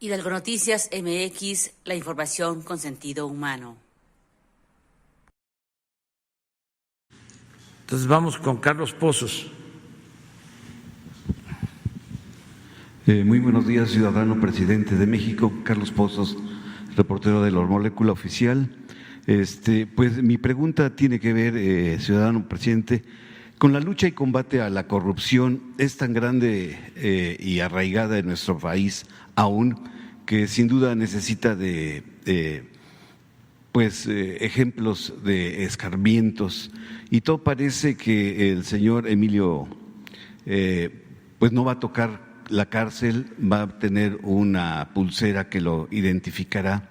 Hidalgo Noticias MX, la información con sentido humano. Entonces vamos con Carlos Pozos. Muy buenos días, ciudadano presidente de México, Carlos Pozos, reportero de La Molécula Oficial. Pues mi pregunta tiene que ver, ciudadano presidente, con la lucha y combate a la corrupción. Es tan grande y arraigada en nuestro país aún, que sin duda necesita de ejemplos de escarmientos, y todo parece que el señor Emilio pues no va a tocar la cárcel, va a tener una pulsera que lo identificará.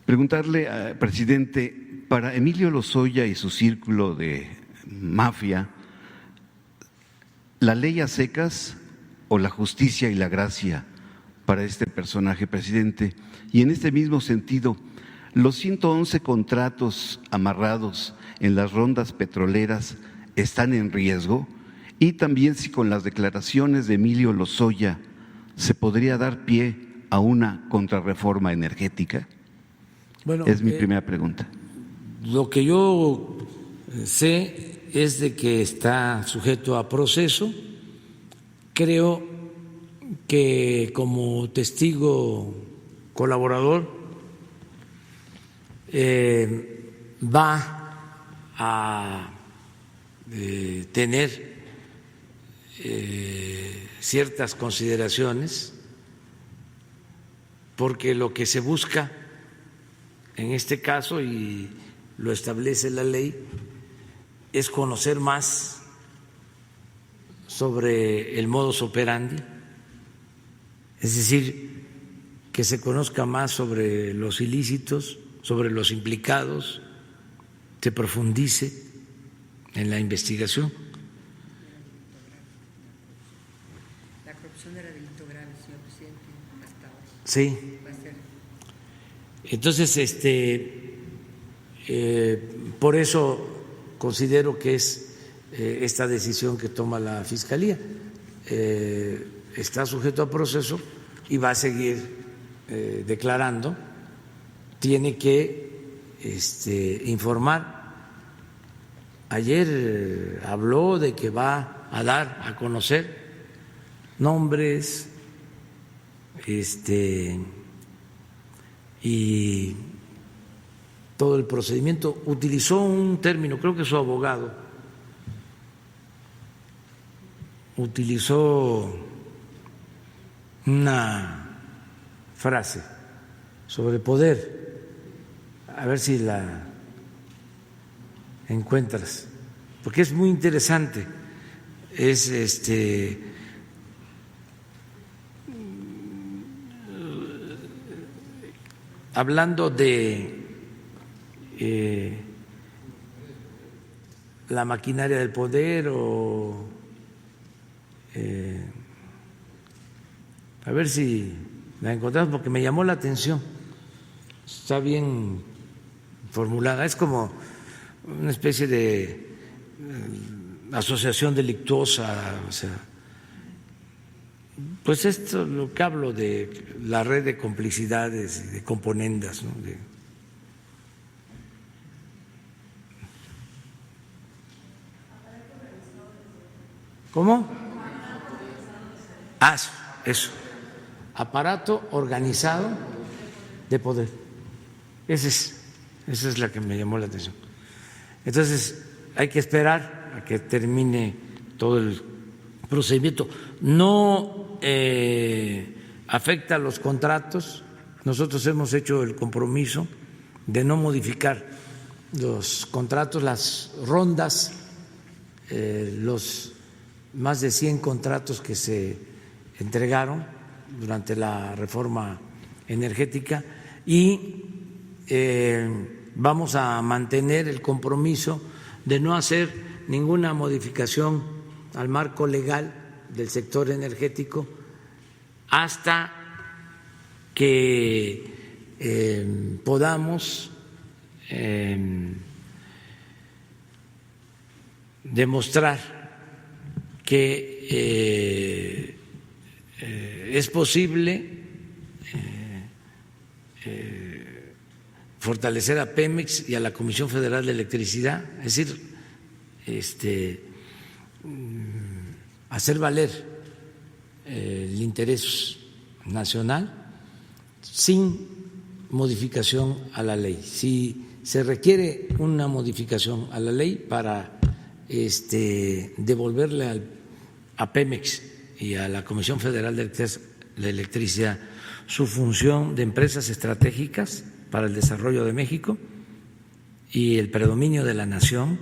Preguntarle, presidente, para Emilio Lozoya y su círculo de mafia, ¿la ley a secas o la justicia y la gracia para este personaje, presidente? Y en este mismo sentido, ¿los 111 contratos amarrados en las rondas petroleras están en riesgo? Y también si con las declaraciones de Emilio Lozoya se podría dar pie a una contrarreforma energética. Bueno, es mi primera pregunta. Lo que yo sé es de que está sujeto a proceso. Creo que como testigo colaborador va a tener ciertas consideraciones, porque lo que se busca en este caso, y lo establece la ley, es conocer más sobre el modus operandi, es decir, que se conozca más sobre los ilícitos, sobre los implicados, se profundice en la investigación. La corrupción era delito grave, señor presidente, hasta ahora. Sí. Va a ser. Entonces, por eso considero que es esta decisión que toma la Fiscalía. Está sujeto a proceso y va a seguir declarando. Tiene que informar. Ayer habló de que va a dar a conocer nombres, y todo el procedimiento. Utilizó un término, creo que su abogado utilizó una frase sobre poder, a ver si la encuentras, porque es muy interesante. Es hablando de la maquinaria del poder, o a ver si la encontramos, porque me llamó la atención. Está bien formulada, es como una especie de asociación delictuosa, o sea, pues esto lo que hablo de la red de complicidades y de componendas, ¿no? ¿Cómo? Ah, eso. Aparato organizado de poder. Esa es la que me llamó la atención. Entonces, hay que esperar a que termine todo el procedimiento. No afecta a los contratos. Nosotros hemos hecho el compromiso de no modificar los contratos, las rondas, los más de 100 contratos que se entregaron durante la reforma energética, y vamos a mantener el compromiso de no hacer ninguna modificación al marco legal del sector energético hasta que podamos demostrar que es posible fortalecer a Pemex y a la Comisión Federal de Electricidad, es decir, hacer valer el interés nacional sin modificación a la ley. Si se requiere una modificación a la ley para devolverle a Pemex y a la Comisión Federal de Electricidad su función de empresas estratégicas para el desarrollo de México y el predominio de la nación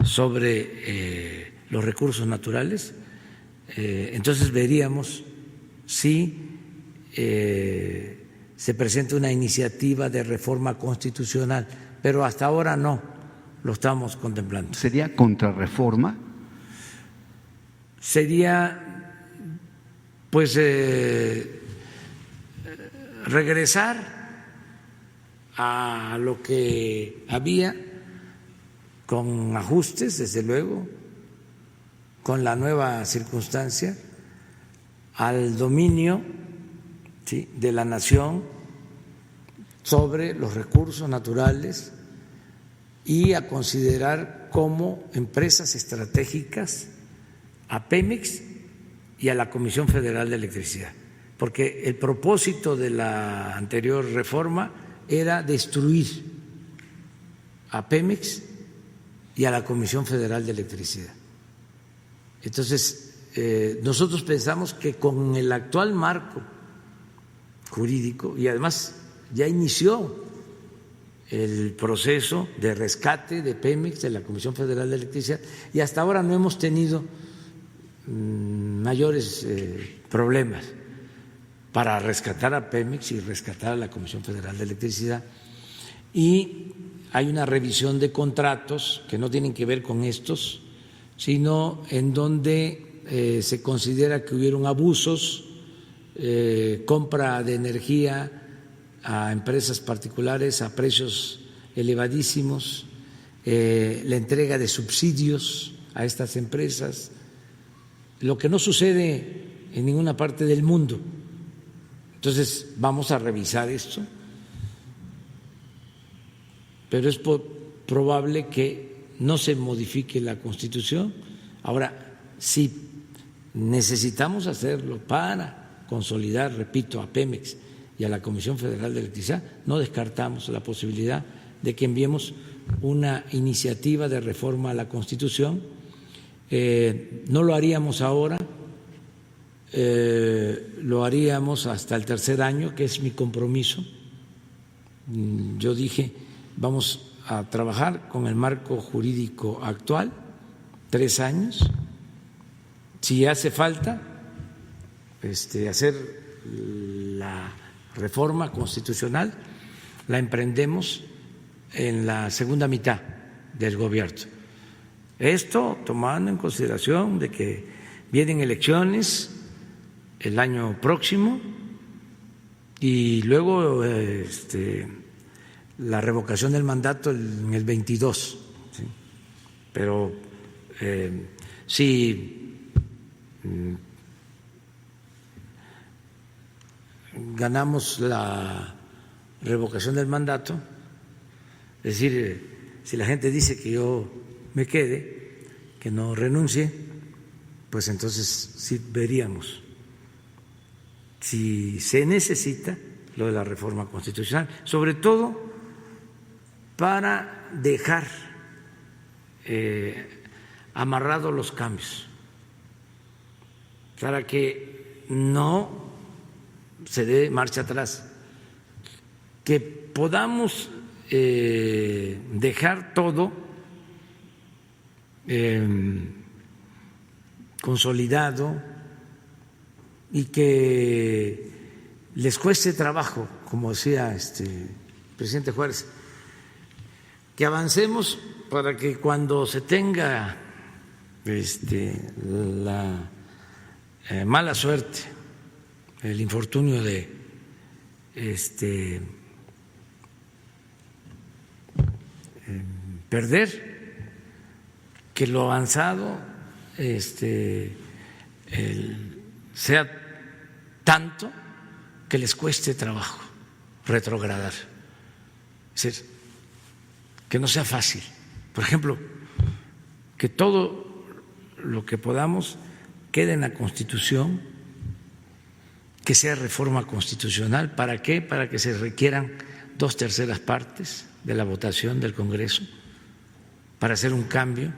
sobre los recursos naturales, entonces veríamos si se presenta una iniciativa de reforma constitucional, pero hasta ahora no lo estamos contemplando. ¿Sería contrarreforma? Sería, pues, regresar a lo que había, con ajustes, desde luego, con la nueva circunstancia, al dominio, ¿sí?, de la nación sobre los recursos naturales y a considerar como empresas estratégicas a Pemex y a la Comisión Federal de Electricidad, porque el propósito de la anterior reforma era destruir a Pemex y a la Comisión Federal de Electricidad. Entonces, nosotros pensamos que con el actual marco jurídico, y además ya inició el proceso de rescate de Pemex, de la Comisión Federal de Electricidad, y hasta ahora no hemos tenido mayores problemas para rescatar a Pemex y rescatar a la Comisión Federal de Electricidad. Y hay una revisión de contratos que no tienen que ver con estos, sino en donde se considera que hubieron abusos, compra de energía a empresas particulares a precios elevadísimos, la entrega de subsidios a estas empresas, lo que no sucede en ninguna parte del mundo. Entonces vamos a revisar esto, pero es probable que no se modifique la Constitución. Ahora, si necesitamos hacerlo para consolidar, repito, a Pemex y a la Comisión Federal de Electricidad, no descartamos la posibilidad de que enviemos una iniciativa de reforma a la Constitución. No lo haríamos ahora, lo haríamos hasta el tercer año, que es mi compromiso. Yo dije, vamos a trabajar con el marco jurídico actual, 3 años. Si hace falta hacer la reforma constitucional, la emprendemos en la segunda mitad del gobierno. Esto tomando en consideración de que vienen elecciones el año próximo y luego la revocación del mandato en el 22, ¿sí? Pero si ganamos la revocación del mandato, es decir, si la gente dice que yo me quede, que no renuncie, pues entonces sí veríamos si se necesita lo de la reforma constitucional, sobre todo para dejar amarrados los cambios, para que no se dé marcha atrás, que podamos dejar todo consolidado y que les cueste trabajo, como decía el presidente Juárez, que avancemos para que cuando se tenga la mala suerte, el infortunio de perder, que lo avanzado sea tanto que les cueste trabajo retrogradar. Es decir, que no sea fácil. Por ejemplo, que todo lo que podamos quede en la Constitución, que sea reforma constitucional. ¿Para qué? Para que se requieran 2/3 partes de la votación del Congreso para hacer un cambio.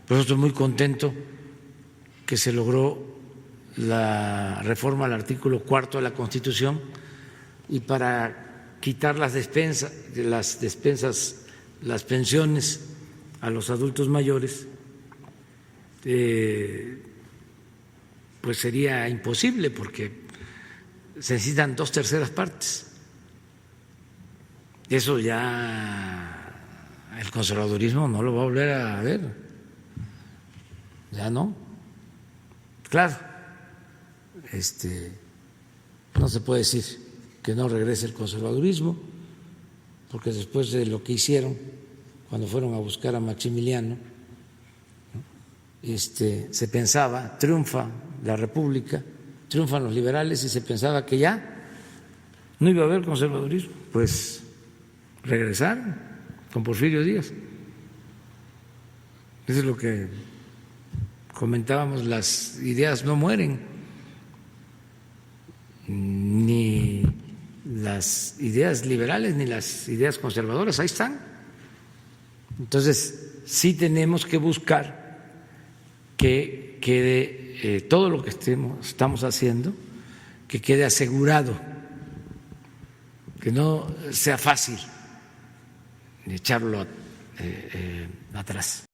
Por eso estoy muy contento que se logró la reforma al artículo 4 de la Constitución, y para quitar las pensiones a los adultos mayores, pues sería imposible porque se necesitan 2/3 partes. Eso ya el conservadurismo no lo va a volver a ver, ya no. Claro, no se puede decir que no regrese el conservadurismo, porque después de lo que hicieron cuando fueron a buscar a Maximiliano, se pensaba, triunfa la República, triunfan los liberales y se pensaba que ya no iba a haber conservadurismo. Pues regresaron con Porfirio Díaz. Eso es lo que comentábamos, las ideas no mueren, ni las ideas liberales ni las ideas conservadoras, ahí están. Entonces, sí tenemos que buscar que quede todo lo que estamos haciendo, que quede asegurado, que no sea fácil echarlo atrás.